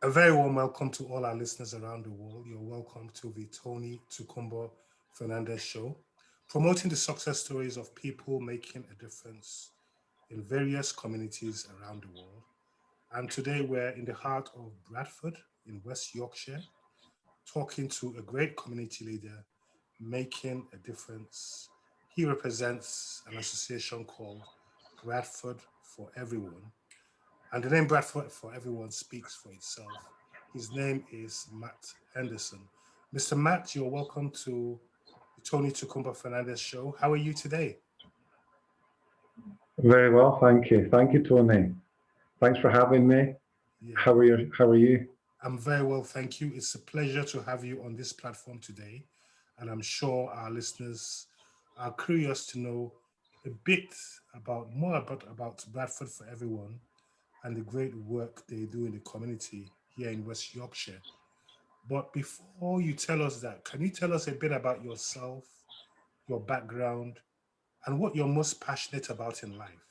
A very warm welcome to all our listeners around the world. You're welcome to the Tony Tukumbo Fernandez Show, promoting the success stories of people making a difference in various communities around the world. And today we're in the heart of Bradford in West Yorkshire, talking to a great community leader making a difference. He represents an association called Bradford For Everyone, and the name Bradford for Everyone speaks for itself. His name is Matt Henderson. Mr. Matt, you're welcome to the Tony Tukumba Fernandez Show. How are you today? Very well, thank you. Thank you, Tony. Thanks for having me. Yeah, How are you? I'm very well, thank you. It's a pleasure to have you on this platform today. And I'm sure our listeners are curious to know a bit about Bradford for Everyone and the great work they do in the community here in West Yorkshire. But before you tell us that, can you tell us a bit about yourself, your background, and what you're most passionate about in life?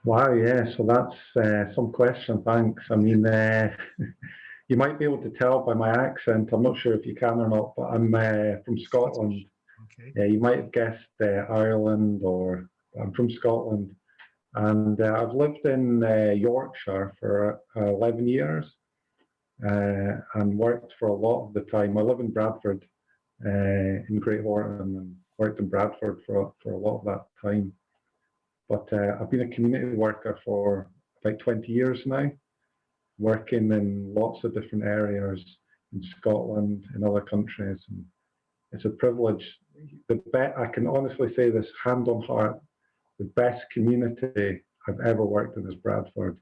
Wow, yeah, so that's some question, thanks. You might be able to tell by my accent, I'm not sure if you can or not, but I'm from Scottish. Scotland. Okay. Yeah, you might have guessed Ireland, or I'm from Scotland. And I've lived in Yorkshire for 11 years and worked for a lot of the time. I live in Bradford in Great Horton and worked in Bradford for a lot of that time. But I've been a community worker for about 20 years now, working in lots of different areas in Scotland, in other countries. And it's a privilege. I can honestly say this hand on heart, the best community I've ever worked in is Bradford.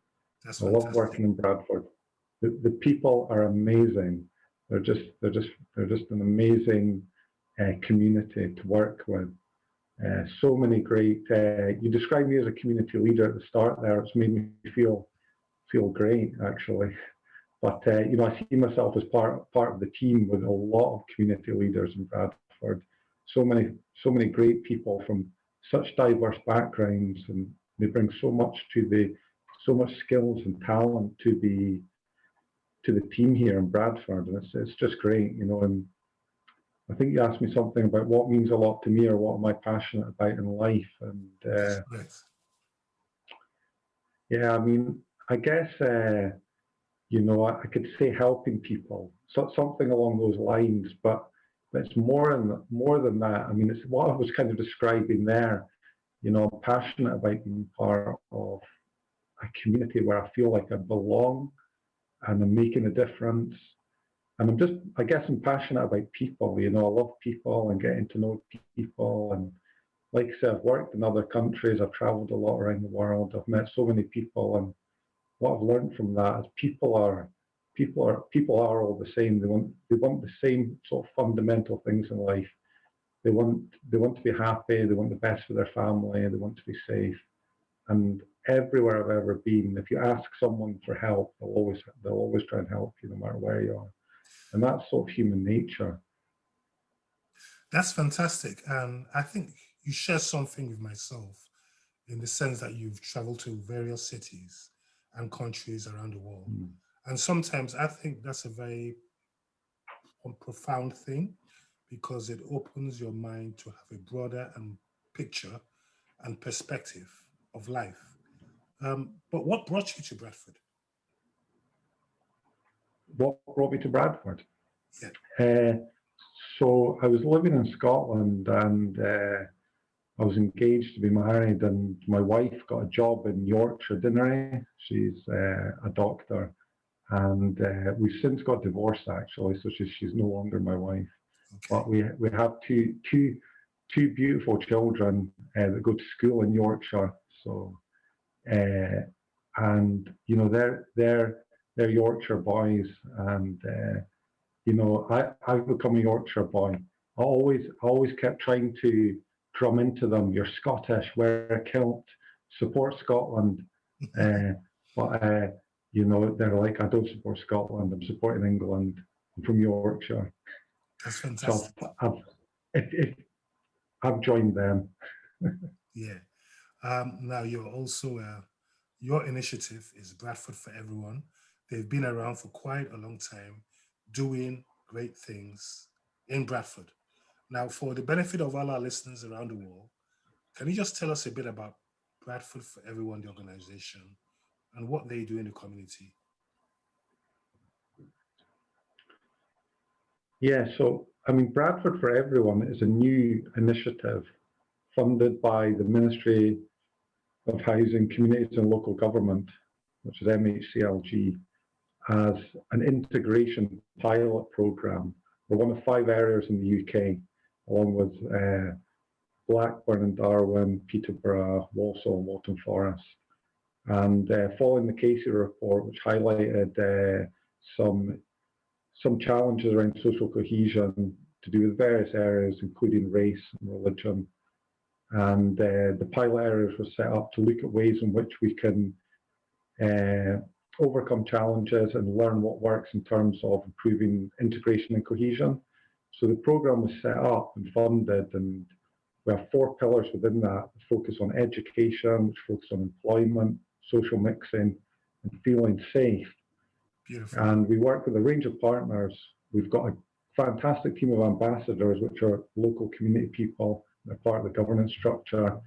That's I love fantastic. working in Bradford. The people are amazing. They're just an amazing community to work with. So many great. You described me as a community leader at the start there. It's made me feel great actually. But I see myself as part of the team with a lot of community leaders in Bradford. So many great people from such diverse backgrounds, and they bring so much skills and talent to the team here in Bradford, and it's just great, And I think you asked me something about what means a lot to me or what am I passionate about in life, and That's great. yeah, I guess I could say helping people, so something along those lines, but it's more than that. It's what I was kind of describing there. I'm passionate about being part of a community where I feel like I belong and I'm making a difference. And I guess I'm passionate about people. I love people and getting to know people. And like I said, I've worked in other countries. I've traveled a lot around the world. I've met so many people, and what I've learned from that is people are all the same. They want the same sort of fundamental things in life. They want to be happy. They want the best for their family. They want to be safe. And everywhere I've ever been, if you ask someone for help, they'll always try and help you no matter where you are. And that's sort of human nature. That's fantastic. And I think you share something with myself in the sense that you've traveled to various cities and countries around the world. Mm. And sometimes I think that's a very profound thing because it opens your mind to have a broader and picture and perspective of life. But what brought you to Bradford? What brought me to Bradford? Yeah. Uh, so I was living in Scotland, and I was engaged to be married, and my wife got a job in Yorkshire, Dinnery. She's a doctor, and we've since got divorced actually, so she's no longer my wife. Okay. But we have two beautiful children that go to school in Yorkshire. So uh, and they're Yorkshire boys, and I've become a Yorkshire boy. I always kept trying to drum into them, you're Scottish, wear a kilt, support Scotland. Uh, but they're like, I don't support Scotland, I'm supporting England. I'm from Yorkshire. That's So fantastic. I've joined them. Yeah. Now you're also Your initiative is Bradford for Everyone. They've been around for quite a long time, doing great things in Bradford. Now, for the benefit of all our listeners around the world, can you just tell us a bit about Bradford for Everyone, the organization, and what they do in the community? Yeah, so I mean, Bradford for Everyone is a new initiative funded by the Ministry of Housing, Communities and Local Government, which is MHCLG, as an integration pilot programme for one of 5 areas in the UK, along with Blackburn and Darwin, Peterborough, Walsall and Waltham Forest. And following the Casey report, which highlighted some challenges around social cohesion to do with various areas, including race and religion. And the pilot areas were set up to look at ways in which we can overcome challenges and learn what works in terms of improving integration and cohesion. So the programme was set up and funded, and we have 4 pillars within that: focus on education, which focus on employment, social mixing, and feeling safe. Beautiful. And we work with a range of partners. We've got a fantastic team of ambassadors, which are local community people. They're part of the governance structure.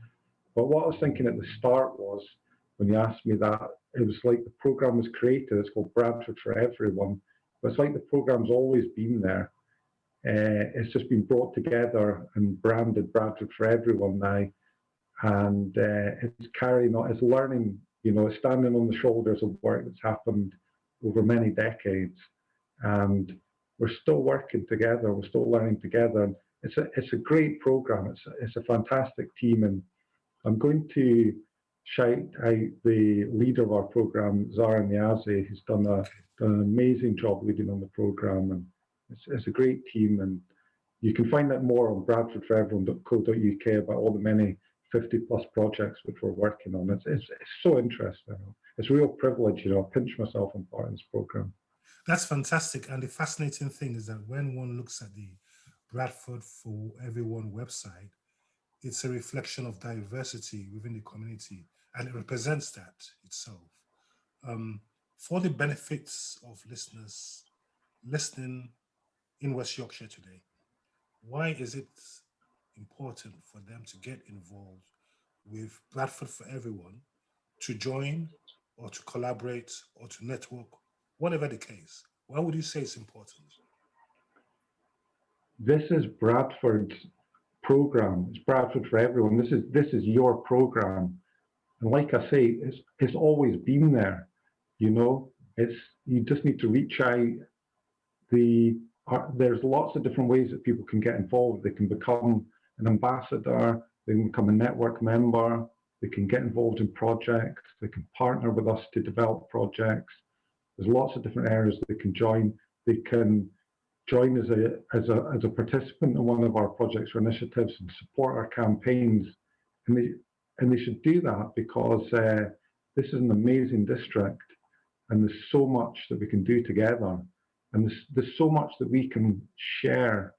But what I was thinking at the start was, when you asked me that, it was like the programme was created. It's called Bradford for Everyone. But it's like the programme's always been there. It's just been brought together and branded Bradford for Everyone now. And it's carrying on, it's learning, it's standing on the shoulders of work that's happened over many decades. And we're still working together, we're still learning together. It's a great programme, it's a fantastic team. And I'm going to shout out the leader of our programme, Zara Niazi, who's done an amazing job leading on the programme. And it's a great team. And you can find out more on bradfordforeveryone.co.uk about all the many 50 plus projects which we're working on. It's so interesting. It's a real privilege, I pinch myself on part of this programme. That's fantastic. And the fascinating thing is that when one looks at the Bradford for Everyone website, it's a reflection of diversity within the community, and it represents that itself. Um, for the benefits of listeners listening in West Yorkshire today, why is it important for them to get involved with Bradford for Everyone, to join or to collaborate or to network, whatever the case? Why would you say it's important? This is Bradford's programme. It's Bradford for Everyone. This is your programme. And like I say, it's always been there. It's you just need to reach out. There's lots of different ways that people can get involved. They can become an ambassador, they can become a network member, they can get involved in projects, they can partner with us to develop projects. There's lots of different areas they can join. They can join as a participant in one of our projects or initiatives and support our campaigns. And they should do that because this is an amazing district, and there's so much that we can do together. And there's so much that we can share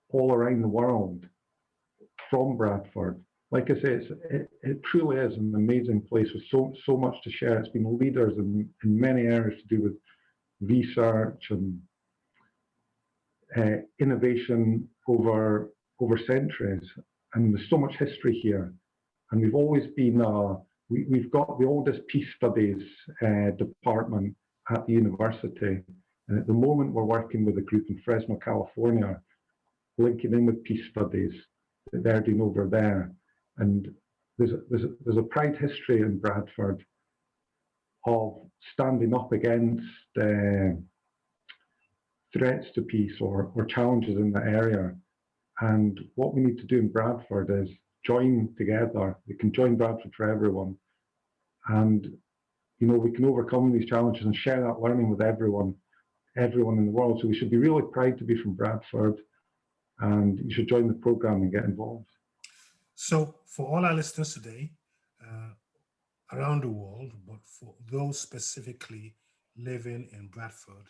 all around the world from Bradford. Like I say, it truly is an amazing place with so much to share. It's been leaders in many areas to do with research and innovation over centuries. And there's so much history here. And we've always been, we've got the oldest peace studies department at the university. And at the moment, we're working with a group in Fresno, California, linking in with peace studies that they're doing over there. And there's a proud history in Bradford of standing up against threats to peace or challenges in that area. And what we need to do in Bradford is join together. We can join Bradford for Everyone. And, we can overcome these challenges and share that learning with everyone in the world. So we should be really proud to be from Bradford, and you should join the programme and get involved. So for all our listeners today, around the world, but for those specifically living in Bradford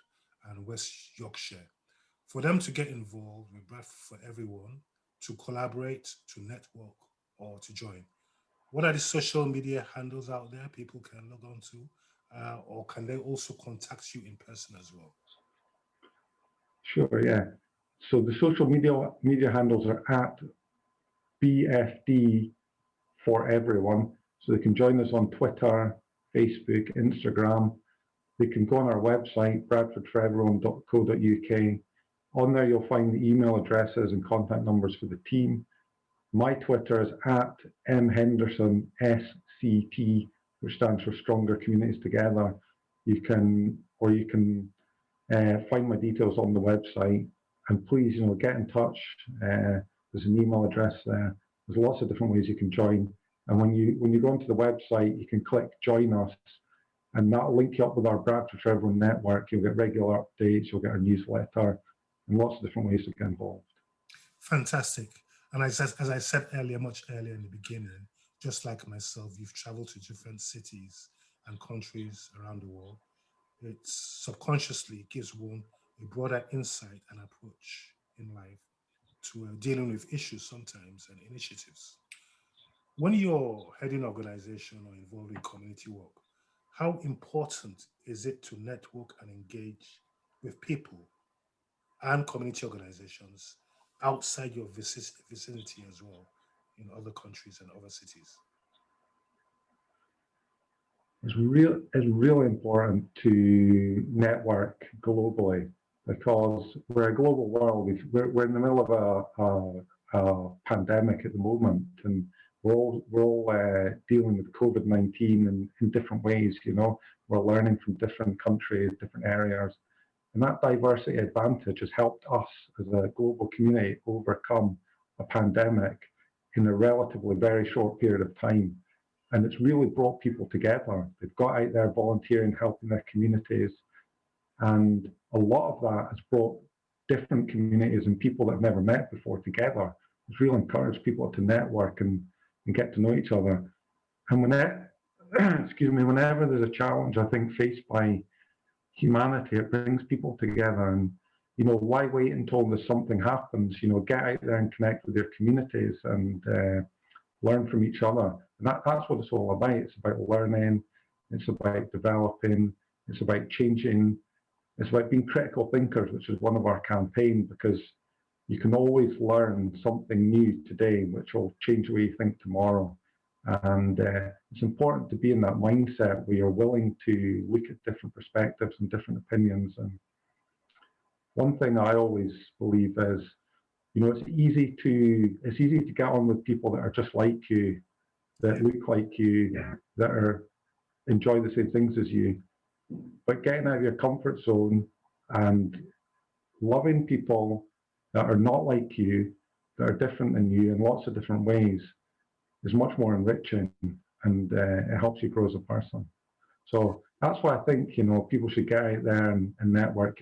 and West Yorkshire, for them to get involved with Bradford for Everyone, to collaborate, to network, or to join, What are the social media handles out there people can log on to? Or can they also contact you in person as well? Sure, yeah. So the social media handles are at BFD for everyone. So they can join us on Twitter, Facebook, Instagram. They can go on our website, bradfordforeveryone.co.uk. On there, you'll find the email addresses and contact numbers for the team. My Twitter is at mhendersonsct, which stands for Stronger Communities Together. You can find my details on the website, and please, get in touch. There's an email address there. There's lots of different ways you can join. And when you go onto the website, you can click Join Us, and that'll link you up with our Bradford For Everyone network. You'll get regular updates, you'll get our newsletter, and lots of different ways to get involved. Fantastic. And as I said earlier, much earlier in the beginning, just like myself, you've traveled to different cities and countries around the world. It subconsciously gives one a broader insight and approach in life to dealing with issues sometimes and initiatives. When you're heading an organization or involved in community work, how important is it to network and engage with people and community organizations outside your vicinity as well in other countries and other cities? It's really important to network globally because we're a global world. We're in the middle of a pandemic at the moment, and we're all dealing with COVID-19 in different ways. We're learning from different countries, different areas, and that diversity advantage has helped us as a global community overcome a pandemic in a relatively very short period of time. And it's really brought people together. They've got out there volunteering, helping their communities. And a lot of that has brought different communities and people that have never met before together. It's really encouraged people to network and get to know each other. And whenever there's a challenge, I think, faced by humanity, it brings people together. And, why wait until there's something happens? Get out there and connect with your communities and learn from each other. And that's what it's all about. It's about learning, it's about developing, it's about changing, it's about being critical thinkers, which is one of our campaigns, because you can always learn something new today, which will change the way you think tomorrow. And it's important to be in that mindset where you're willing to look at different perspectives and different opinions. And one thing I always believe is, it's easy to get on with people that are just like you, that look like you, that enjoy the same things as you. But getting out of your comfort zone and loving people that are not like you, that are different than you in lots of different ways, is much more enriching, and it helps you grow as a person. So that's why I think people should get out there and network.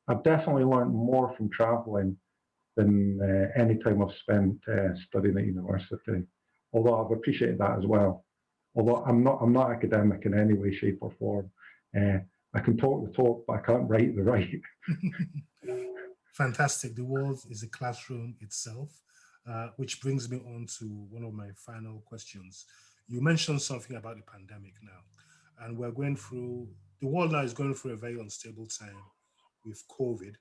I've definitely learned more from traveling than any time I've spent studying at university. Although I've appreciated that as well. Although I'm not academic in any way, shape, or form. I can talk the talk, but I can't write the write. Fantastic. The world is a classroom itself, which brings me on to one of my final questions. You mentioned something about the pandemic now, and the world now is going through a very unstable time with COVID.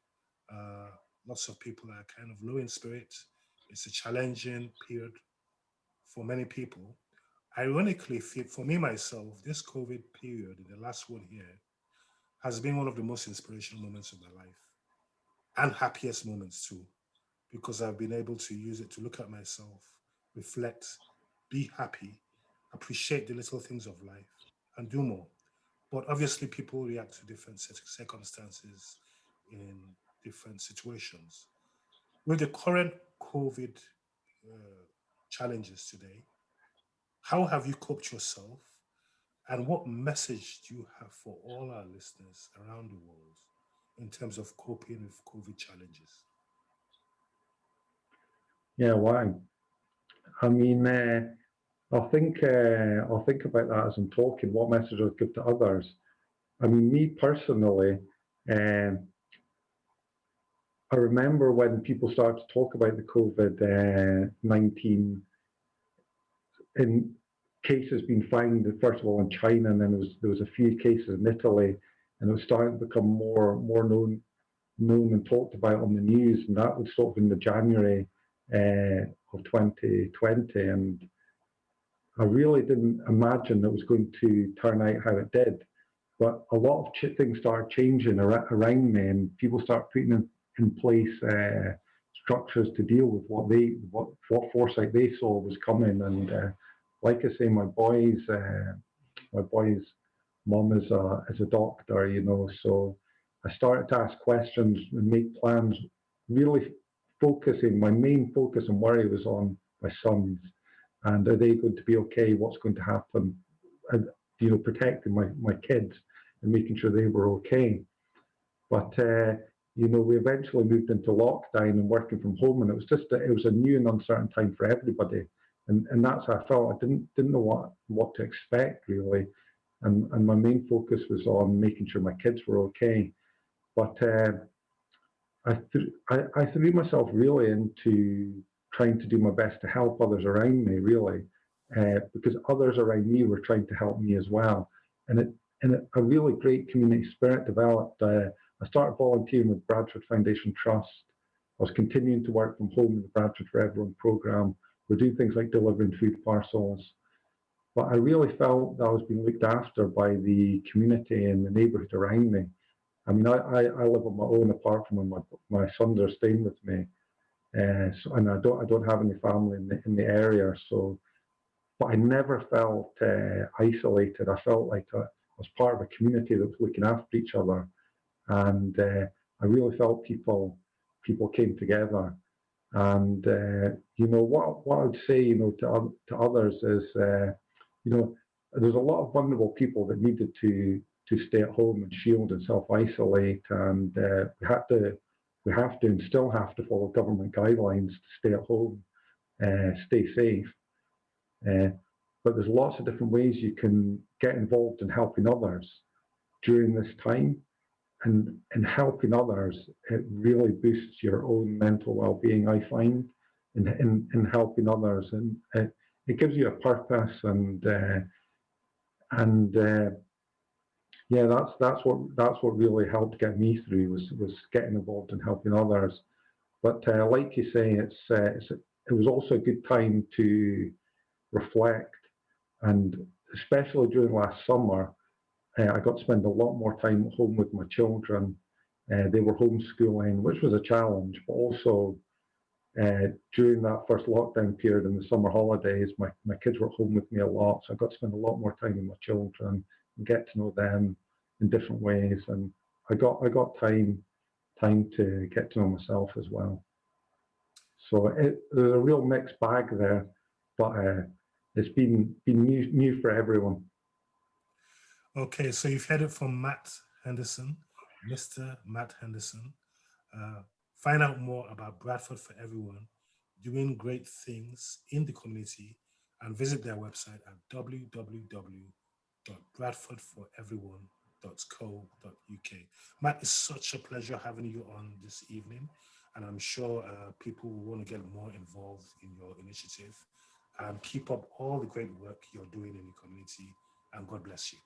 Uh, Lots of people are kind of low in spirit. It's a challenging period for many people. Ironically, for me myself, this COVID period in the last 1 year has been one of the most inspirational moments of my life and happiest moments too, because I've been able to use it to look at myself, reflect, be happy, appreciate the little things of life, and do more. But obviously, people react to different circumstances in different situations. With the current COVID challenges today, how have you coped yourself? And what message do you have for all our listeners around the world in terms of coping with COVID challenges? Yeah, why? I mean, I'll think about that as I'm talking. What message I'll give to others? I mean, me personally, um, I remember when people started to talk about the COVID-19 in cases being found, first of all, in China, and then there was a few cases in Italy, and it was starting to become more known and talked about on the news, and that was sort of in the January of 2020, and I really didn't imagine it was going to turn out how it did. But a lot of things started changing around me, and people started putting in place structures to deal with what foresight they saw was coming. And like I say, my boy's mum is a doctor, you know, so I started to ask questions and make plans, really focusing. My main focus and worry was on my sons, and are they going to be okay? What's going to happen? And, you know, protecting my kids and making sure they were okay. But you know, we eventually moved into lockdown and working from home, and it was a new and uncertain time for everybody, and that's how I felt. I didn't know what to expect really, and my main focus was on making sure my kids were okay. But I threw myself really into trying to do my best to help others around me, really, because others around me were trying to help me as well. And a really great community spirit developed. I started volunteering with Bradford Foundation Trust. I was continuing to work from home in the Bradford For Everyone programme. We're doing things like delivering food parcels. But I really felt that I was being looked after by the community and the neighbourhood around me. I mean, I live on my own apart from when my sons are staying with me, and I don't have any family in the area. So, but I never felt isolated. I felt like I was part of a community that was looking after each other, and I really felt people came together. And you know what I would say, you know, to others is, you know, there's a lot of vulnerable people that needed to stay at home and shield and self-isolate, and we have to and still have to follow government guidelines to stay at home, stay safe. Uh, but there's lots of different ways you can get involved in helping others during this time, and in helping others, it really boosts your own mental well-being, I find, in helping others, and it gives you a purpose, and yeah, that's what really helped get me through was getting involved in helping others. But like you say, it was also a good time to reflect, and especially during last summer, I got to spend a lot more time at home with my children. They were homeschooling, which was a challenge, but also during that first lockdown period in the summer holidays, my kids were at home with me a lot, so I got to spend a lot more time with my children and get to know them in different ways, and I got time to get to know myself as well. So there's a real mixed bag there, but it's been new for everyone. Okay, so you've heard it from Matt Henderson, Mr. Matt Henderson. Find out more about Bradford for Everyone doing great things in the community, and visit their website at www.bradfordforeveryone.co.uk. Matt, it's such a pleasure having you on this evening, and I'm sure people will want to get more involved in your initiative. And keep up all the great work you're doing in the community, and God bless you.